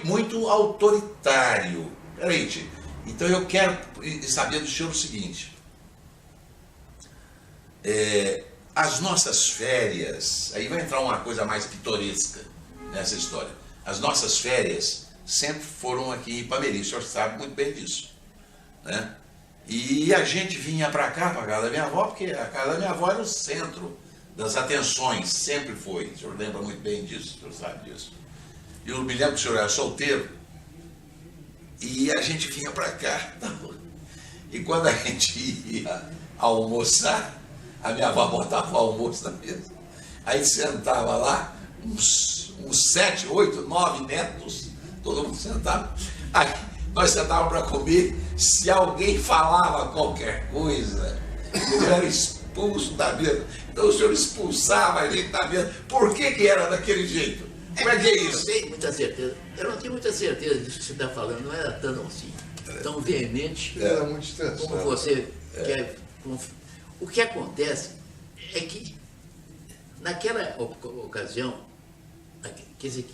Muito autoritário. Peraí, tio. Então eu quero saber do senhor o seguinte. As nossas férias, aí vai entrar uma coisa mais pitoresca nessa história. As nossas férias sempre foram aqui em Ipameri, o senhor sabe muito bem disso, né? E a gente vinha para cá, para a casa da minha avó, porque a casa da minha avó era o centro das atenções, sempre foi. O senhor lembra muito bem disso, o senhor sabe disso. E eu me lembro que o senhor era solteiro, e a gente vinha para cá. E quando a gente ia almoçar, a minha avó botava o almoço na mesa, aí sentava lá, uns 7, 8, 9 netos, todo mundo sentava. Aí nós sentávamos para comer, se alguém falava qualquer coisa, eu era expulso da mesa. Então o senhor expulsava a gente da mesa. Por que era daquele jeito? Como é que é isso? Eu não tenho muita certeza. Eu não tenho muita certeza disso que você está falando. Não era tão assim, tão veemente Era muito estressado. como você quer. O que acontece é que naquela ocasião, quer dizer,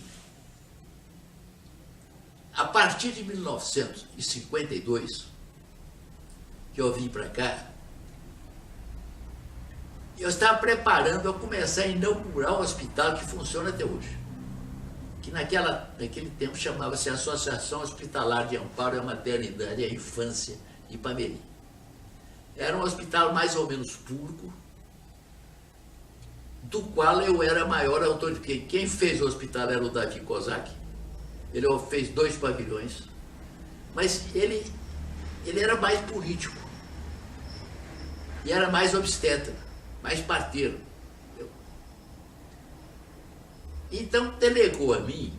a partir de 1952, que eu vim para cá, eu estava preparando a começar a inaugurar um hospital que funciona até hoje. Que naquele tempo chamava-se Associação Hospitalar de Amparo à Maternidade e à Infância de Ipameri. Era um hospital mais ou menos público, do qual eu era a maior autoridade. Quem fez o hospital era o Davi Kozak. Ele fez 2 pavilhões, mas ele era mais político, e era mais obstetra, mais parteiro. Então delegou a mim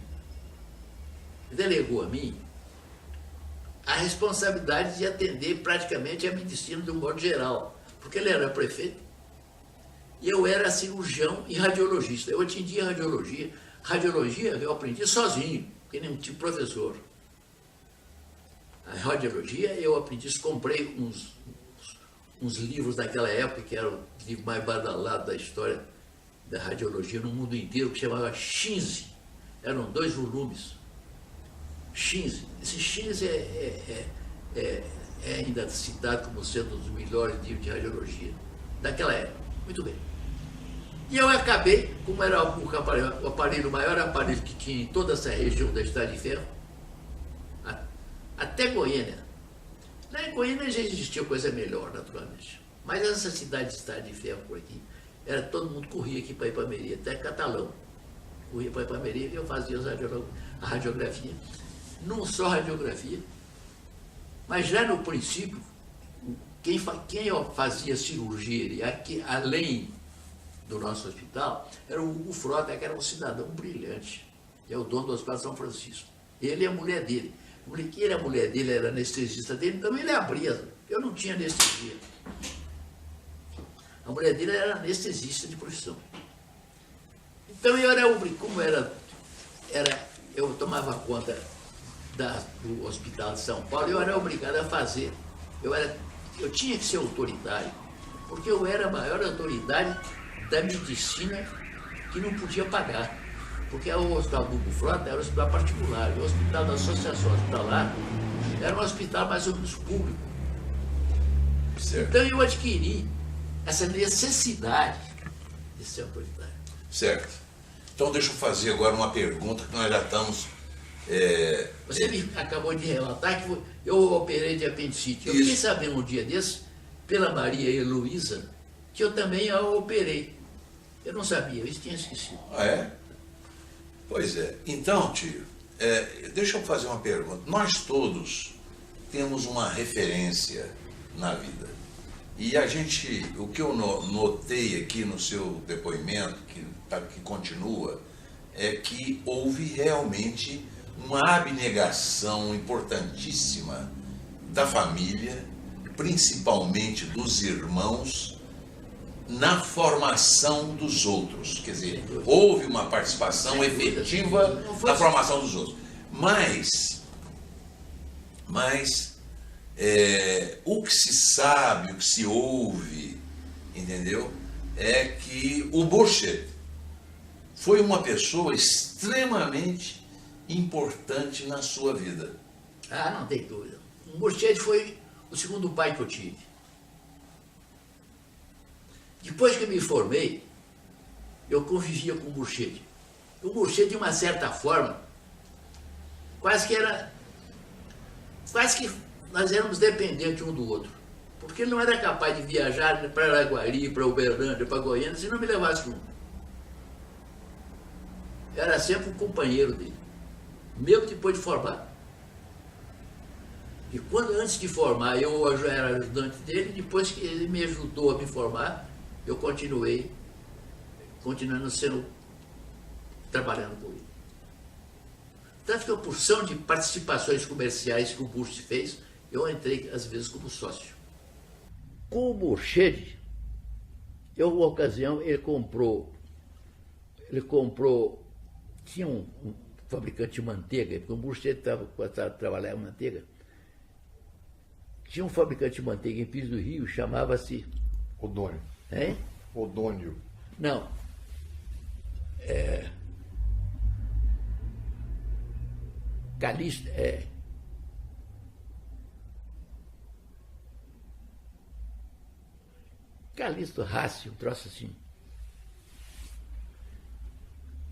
a responsabilidade de atender praticamente a medicina de um modo geral, porque ele era prefeito e eu era cirurgião e radiologista. Eu atendia radiologia. Radiologia eu aprendi sozinho, porque nem tinha professor. A radiologia eu aprendi, comprei uns livros daquela época, que eram os livros mais badalados da história da radiologia no mundo inteiro, que chamava Shinzi. Eram 2 volumes. Shinzi. Esse Shinzi é ainda citado como sendo um dos melhores livros de radiologia daquela época. Muito bem. E eu acabei, como era o aparelho, o maior aparelho que tinha em toda essa região da Estrada de Ferro, até Goiânia. Lá em Goiânia já existia coisa melhor, naturalmente. Mas essa cidade de Estrada de Ferro por aqui, todo mundo corria aqui para Ipameri, até Catalão. Corria para Ipameri e eu fazia a radiografia. Não só radiografia, mas já no princípio, quem fazia cirurgia aqui, além do nosso hospital, era o Hugo Frota, que era um cidadão brilhante, que é o dono do Hospital São Francisco. Ele e a mulher dele. A mulher dele era anestesista dele, então ele abria. Eu não tinha anestesia. A mulher dele era anestesista de profissão. Então eu era obrigado, como eu tomava conta do Hospital de São Paulo, eu era obrigado a fazer. Eu tinha que ser autoritário, porque eu era a maior autoridade da medicina que não podia pagar. Porque o Hospital do Hugo Frota era um hospital particular, o Hospital da Associação Hospitalar era um hospital mais ou menos público. Certo. Então eu adquiri essa necessidade de ser autoritário. Certo. Então deixa eu fazer agora uma pergunta que nós já estamos... Você me acabou de relatar que eu operei de apendicite. Eu fiquei sabendo um dia desses, pela Maria Heloísa, que eu também a operei. Eu não sabia, eu tinha esquecido. Ah, é? Pois é. Então, tio, deixa eu fazer uma pergunta. Nós todos temos uma referência na vida. E o que eu notei aqui no seu depoimento, que continua, é que houve realmente uma abnegação importantíssima da família, principalmente dos irmãos, na formação dos outros. Quer dizer, houve uma participação efetiva na formação dos outros. Mas o que se sabe, o que se ouve, entendeu? É que o Bourchier foi uma pessoa extremamente importante na sua vida? Ah, não tem dúvida. O Murchede foi o segundo pai que eu tive. Depois que eu me formei, eu convivia com o Murchede. O Murchede, de uma certa forma, quase que nós éramos dependentes um do outro. Porque ele não era capaz de viajar para Araguari, para Uberlândia, para Goiânia, se não me levasse junto. Era sempre um companheiro dele. Mesmo depois de formar. E quando, antes de formar, eu já era ajudante dele, depois que ele me ajudou a me formar, eu continuando trabalhando com ele. Tanto que a porção de participações comerciais que o Burst fez, eu entrei, às vezes, como sócio. Com o Murchede, uma ocasião, ele comprou, tinha um fabricante de manteiga, porque o Murchede trabalhava em manteiga, tinha um fabricante de manteiga em Pires do Rio, chamava-se... Odônio. Hein? Odônio. Não. Calixto, Calixto Rassi, um troço assim.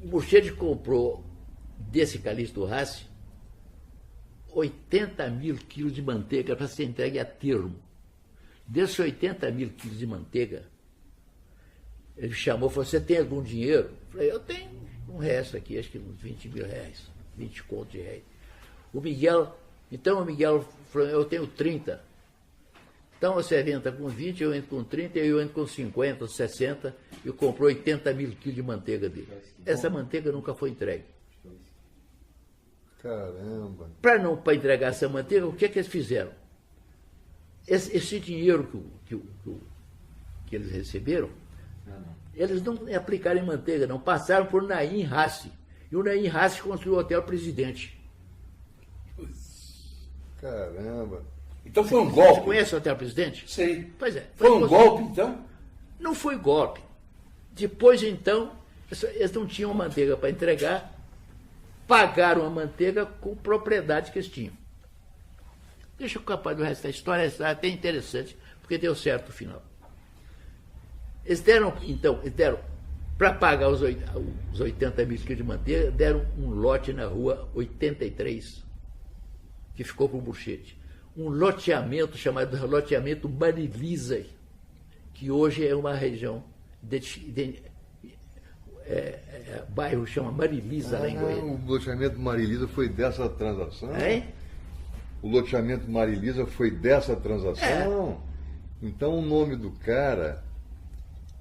O Murchede comprou desse Calixto Rassi 80 mil quilos de manteiga para ser entregue a termo. Desses 80 mil quilos de manteiga, ele chamou e falou: você tem algum dinheiro? Eu falei: eu tenho um resto aqui, acho que uns 20 mil reais, 20 contos de reais. O Miguel falou: eu tenho 30. Então você entra com 20, eu entro com 30, eu entro com 50, 60, e comprou 80 mil quilos de manteiga dele. Essa manteiga nunca foi entregue. Caramba. Para entregar essa manteiga, o que é que eles fizeram? Esse dinheiro que eles receberam, eles não aplicaram em manteiga, não. Passaram por Naim Rassi. E o Naim Rassi construiu o Hotel Presidente. Caramba. Então foi um golpe. Você conhece o Hotel Presidente? Sei. Pois é. Foi um golpe, então? Não foi golpe. Depois, então, eles não tinham manteiga para entregar, pagaram a manteiga com propriedade que eles tinham. Deixa eu capaz do resto da história, é até interessante, porque deu certo o final. Eles deram, para pagar os 80 mil quilos de manteiga, deram um lote na rua 83, que ficou para o Murchede. Um loteamento chamado loteamento Marilisa, que hoje é uma região, bairro chama Marilisa, lá em Goiânia. O loteamento Marilisa foi dessa transação? Hein? O loteamento Marilisa foi dessa transação? É. Então o nome do cara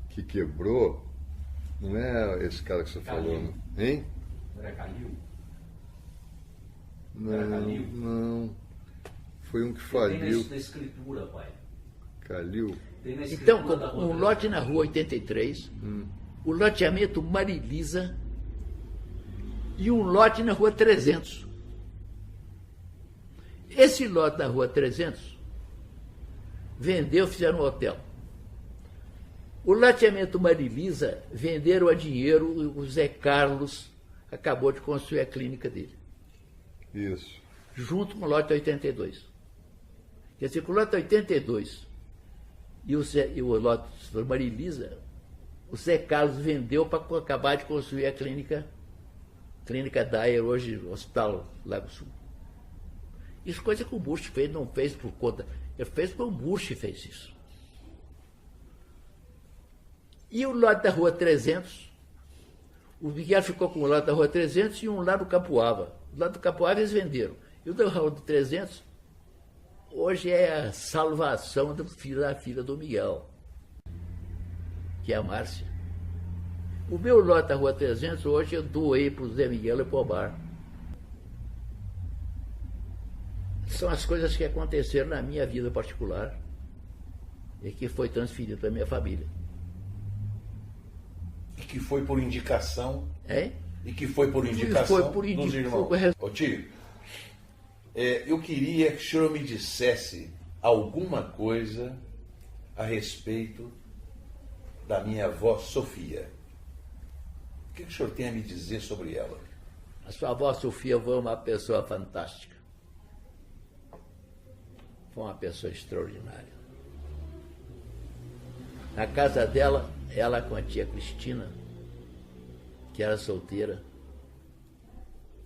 que quebrou não é esse cara que você falou, não? Hein? Não era Calil? Não. Foi um que faliu. Tem na escritura, pai. Calil. Então, um lote na rua 83, o loteamento Marilisa e um lote na rua 300. Esse lote da rua 300 vendeu, fizeram um hotel. O loteamento Marilisa venderam a dinheiro, o Zé Carlos acabou de construir a clínica dele. Isso. Junto com o lote 82. Quer dizer, com o lote 82 e o lote Marilisa, o Zé Carlos vendeu para acabar de construir a clínica Dyer, hoje Hospital Lago Sul. Isso coisa que o Bush fez, não fez por conta. Ele fez porque o Bush fez isso. E o lote da rua 300, o Miguel ficou com o lote da rua 300 e um lá do Capuava. O lado do Capuava eles venderam. E o da rua 300, hoje é a salvação da filha do Miguel, que é a Márcia. O meu lote da rua 300, hoje eu doei para o Zé Miguel e para o Bar. São as coisas que aconteceram na minha vida particular e que foi transferido para a minha família. E que foi por indicação. É? E que foi por indicação Foi por dos irmãos. Ô tio, eu queria que o senhor me dissesse alguma coisa a respeito da minha avó Sofia. O que o senhor tem a me dizer sobre ela? A sua avó Sofia foi uma pessoa fantástica. Foi uma pessoa extraordinária. Na casa dela, ela com a tia Cristina, que era solteira,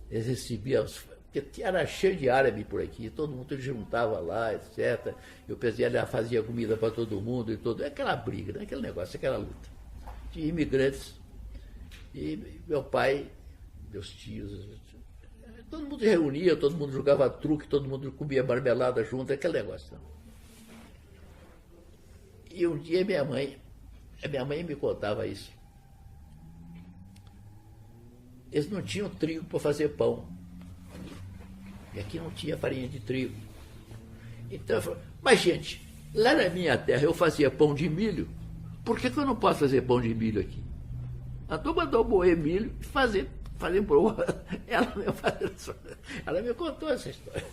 eles recebiam, porque era cheio de árabe por aqui, todo mundo juntava lá, etc. Eu pensei, ela fazia comida para todo mundo e tudo. Aquela briga, né? Aquele negócio, aquela luta. De imigrantes. E meu pai, meus tios, todo mundo reunia, todo mundo jogava truque, todo mundo comia marmelada junto, aquele negócio. Não? E um dia minha mãe me contava isso. Eles não tinham trigo para fazer pão. E aqui não tinha farinha de trigo. Então eu falei, mas gente, lá na minha terra eu fazia pão de milho, por que eu não posso fazer pão de milho aqui? A turma mandou moer milho e fazer pão. Ela me contou essa história.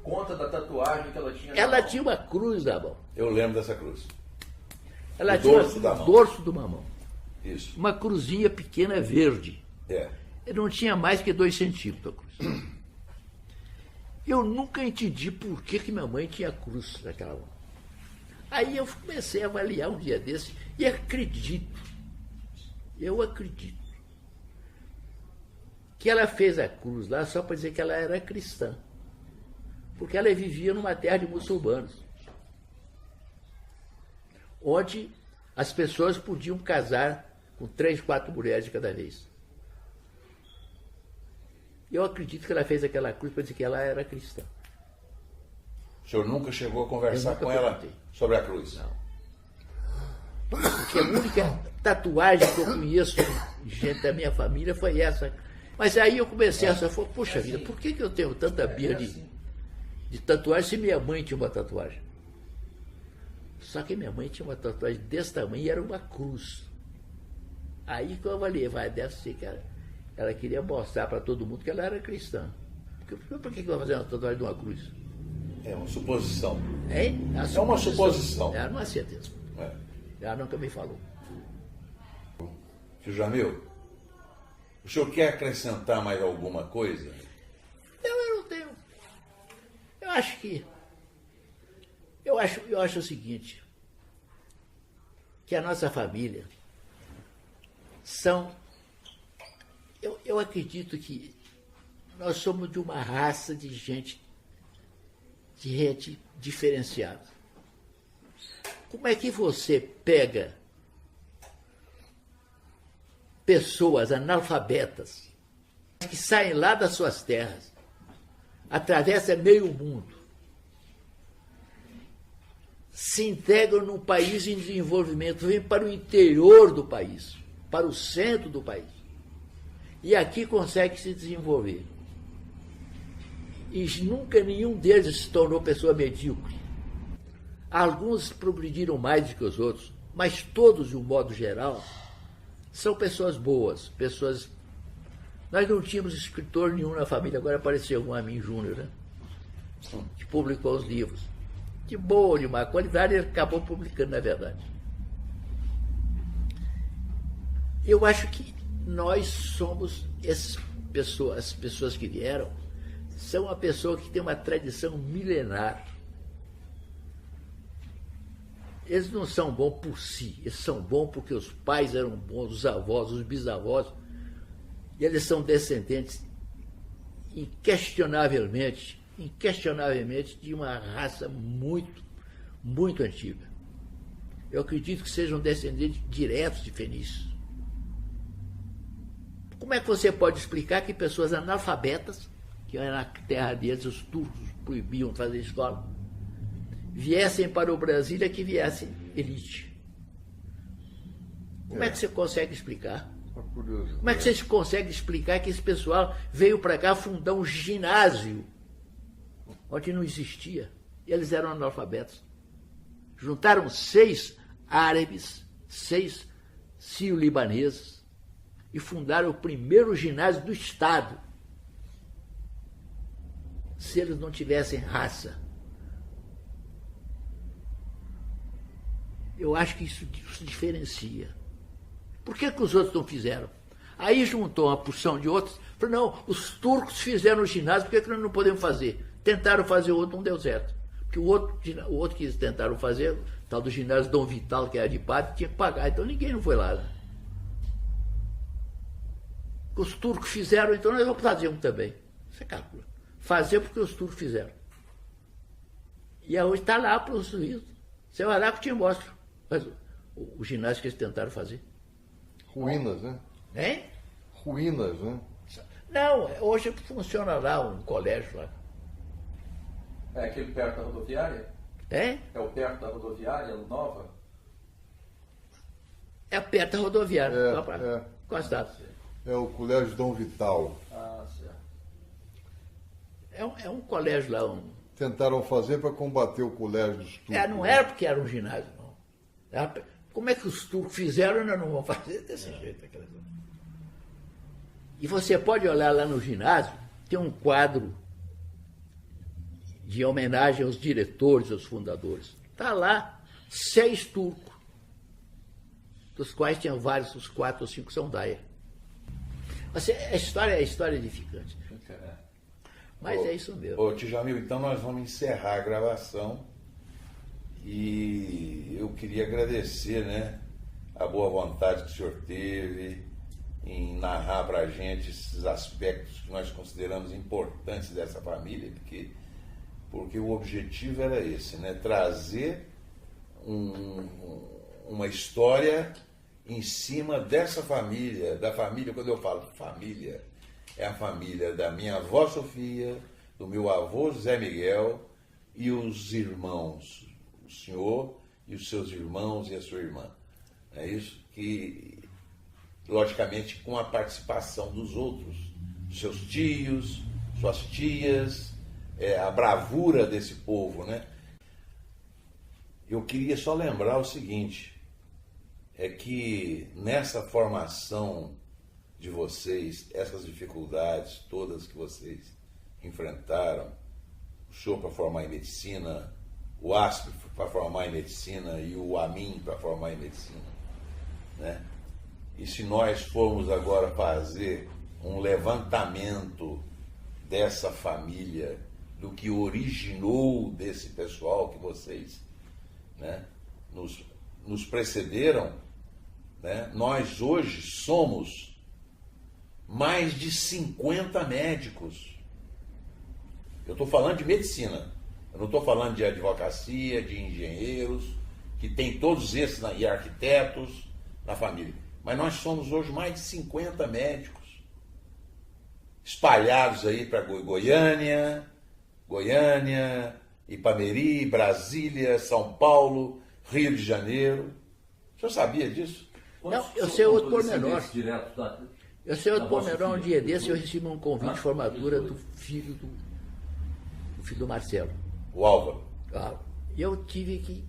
Conta da tatuagem que ela tinha. Ela tinha uma cruz na mão. Eu lembro dessa cruz. Ela O tinha dorso da mão. o dorso de uma mão. Isso. Uma cruzinha pequena verde. É. Não tinha mais que 2 centímetros a cruz. Eu nunca entendi por que minha mãe tinha cruz naquela mão. Aí eu comecei a avaliar um dia desse e eu acredito que ela fez a cruz lá só para dizer que ela era cristã. Porque ela vivia numa terra de muçulmanos, onde as pessoas podiam casar com 3, 4 mulheres de cada vez. Eu acredito que ela fez aquela cruz para dizer que ela era cristã. O senhor nunca chegou a conversar com ela sobre a cruz? Não. Porque a única tatuagem que eu conheço de gente da minha família foi essa. Mas aí eu comecei a falar, poxa vida, por que eu tenho tanta birra de tatuagem se minha mãe tinha uma tatuagem? Só que minha mãe tinha uma tatuagem desse tamanho e era uma cruz. Aí que eu avaliei, deve ser que ela queria mostrar para todo mundo que ela era cristã. Por que eu vou fazer uma tatuagem de uma cruz? É uma suposição. É uma suposição. Ela não é certeza. É. Ela nunca me falou. Tio Jamil, o senhor quer acrescentar mais alguma coisa? Eu não tenho. Eu acho o seguinte, que a nossa família são. Eu acredito que nós somos de uma raça de gente diferenciada. Como é que você pega pessoas analfabetas que saem lá das suas terras, atravessam meio mundo, se integram num país em desenvolvimento, vêm para o interior do país, para o centro do país, e aqui consegue se desenvolver. E nunca nenhum deles se tornou pessoa medíocre. Alguns progrediram mais do que os outros, mas todos, de um modo geral, são pessoas boas, pessoas. Nós não tínhamos escritor nenhum na família, agora apareceu um a mim, Júnior, né? Que publicou os livros. De boa ou de má qualidade, ele acabou publicando, na verdade. Eu acho que nós somos as pessoas que vieram, são uma pessoa que tem uma tradição milenar. Eles não são bons por si, eles são bons porque os pais eram bons, os avós, os bisavós, e eles são descendentes inquestionavelmente de uma raça muito, muito antiga. Eu acredito que sejam descendentes diretos de fenícios. Como é que você pode explicar que pessoas analfabetas, que na terra deles os turcos proibiam fazer escola, viessem para o Brasil e que viessem elite? Como é que você consegue explicar? Como é que vocês conseguem explicar que esse pessoal veio para cá fundar um ginásio onde não existia? E eles eram analfabetos. Juntaram 6 árabes, 6 sírio-libaneses e fundaram o primeiro ginásio do Estado. Se eles não tivessem raça. Eu acho que isso diferencia. Por que os outros não fizeram? Aí juntou uma porção de outros, Falei, não, os turcos fizeram o ginásio, por que nós não podemos fazer? Tentaram fazer o outro, não deu certo. Porque o outro que eles tentaram fazer, tal do ginásio Dom Vital, que era de padre, tinha que pagar, então ninguém não foi lá. Né? Os turcos fizeram, então nós vamos fazer um também. Você calcula. Fazer porque os turcos fizeram. E hoje está lá para os juízes. Você vai lá que eu te mostro. Mas o ginásio que eles tentaram fazer. Ruínas, né? Hein? Ruínas, né? Não, hoje funciona lá um colégio lá. É aquele perto da rodoviária? É? É o perto da rodoviária, nova? É perto da rodoviária. É. Encostado. É o Colégio Dom Vital. Ah, certo. É um colégio lá. Tentaram fazer para combater o colégio dos turcos. Não era porque era um ginásio, não. Como é que os turcos fizeram e nós não vamos fazer desse jeito? E você pode olhar lá no ginásio, tem um quadro de homenagem aos diretores, aos fundadores. Está lá 6 turcos, dos quais tinham vários, os 4 ou 5 são daia. A história é história edificante. Mas é isso mesmo. Ô, Tijamil, então nós vamos encerrar a gravação e eu queria agradecer, né, a boa vontade que o senhor teve em narrar para a gente esses aspectos que nós consideramos importantes dessa família, porque o objetivo era esse, né, trazer uma história em cima dessa família, da família, quando eu falo família, é a família da minha avó Sofia, do meu avô Zé Miguel e os irmãos, o senhor e os seus irmãos e a sua irmã. É isso que, logicamente, com a participação dos outros, seus tios, suas tias, a bravura desse povo, né? Eu queria só lembrar o seguinte, é que nessa formação de vocês, essas dificuldades todas que vocês enfrentaram, o senhor para formar em medicina, o ASP para formar em medicina e o AMIN para formar em medicina, né? E se nós formos agora fazer um levantamento dessa família, do que originou desse pessoal que vocês, né, nos precederam, né, nós hoje somos mais de 50 médicos. Eu estou falando de medicina, eu não estou falando de advocacia, de engenheiros, que tem todos esses, e arquitetos na família. Mas nós somos hoje mais de 50 médicos, espalhados aí para Goiânia, Ipameri, Brasília, São Paulo, Rio de Janeiro. O senhor sabia disso? Não, eu sei outro pormenor. Direto da... Eu sei outro pormenor, um dia desse eu recebi um convite de formatura do filho do Marcelo. O Álvaro. E eu tive que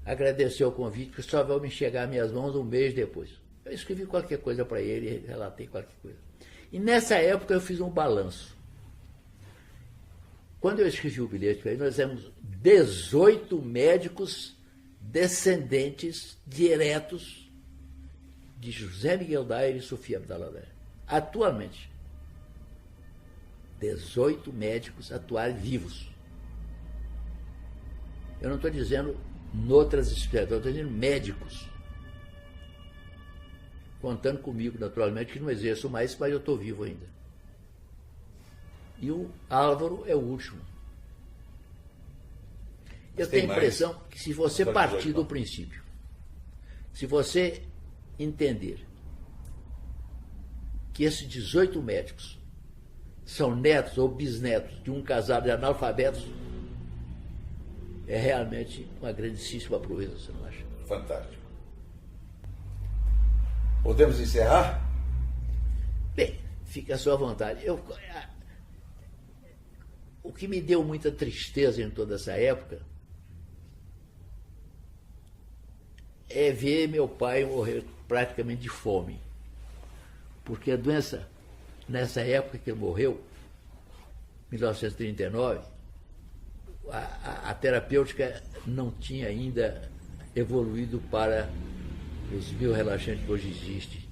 agradecer o convite, porque só vai me chegar às minhas mãos um mês depois. Eu escrevi qualquer coisa para ele, relatei qualquer coisa. E nessa época eu fiz um balanço. Quando eu escrevi o bilhete para ele, nós éramos 18 médicos descendentes diretos de José Miguel Daire e Sofia Abdala Daire. Atualmente. 18 médicos atuais vivos. Eu não estou dizendo noutras especialidades, estou dizendo médicos. Contando comigo, naturalmente, que não exerço mais, mas eu estou vivo ainda. E o Álvaro é o último. Eu tenho a impressão que se você partir do princípio, se você entender que esses 18 médicos são netos ou bisnetos de um casal de analfabetos, é realmente uma grandíssima proeza, você não acha? Fantástico. Podemos encerrar? Bem, fica à sua vontade. O que me deu muita tristeza em toda essa época é ver meu pai morrer praticamente de fome. Porque a doença, nessa época que ele morreu, 1939, a terapêutica não tinha ainda evoluído para os biorrelaxantes que hoje existem.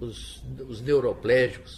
os neuroplégicos.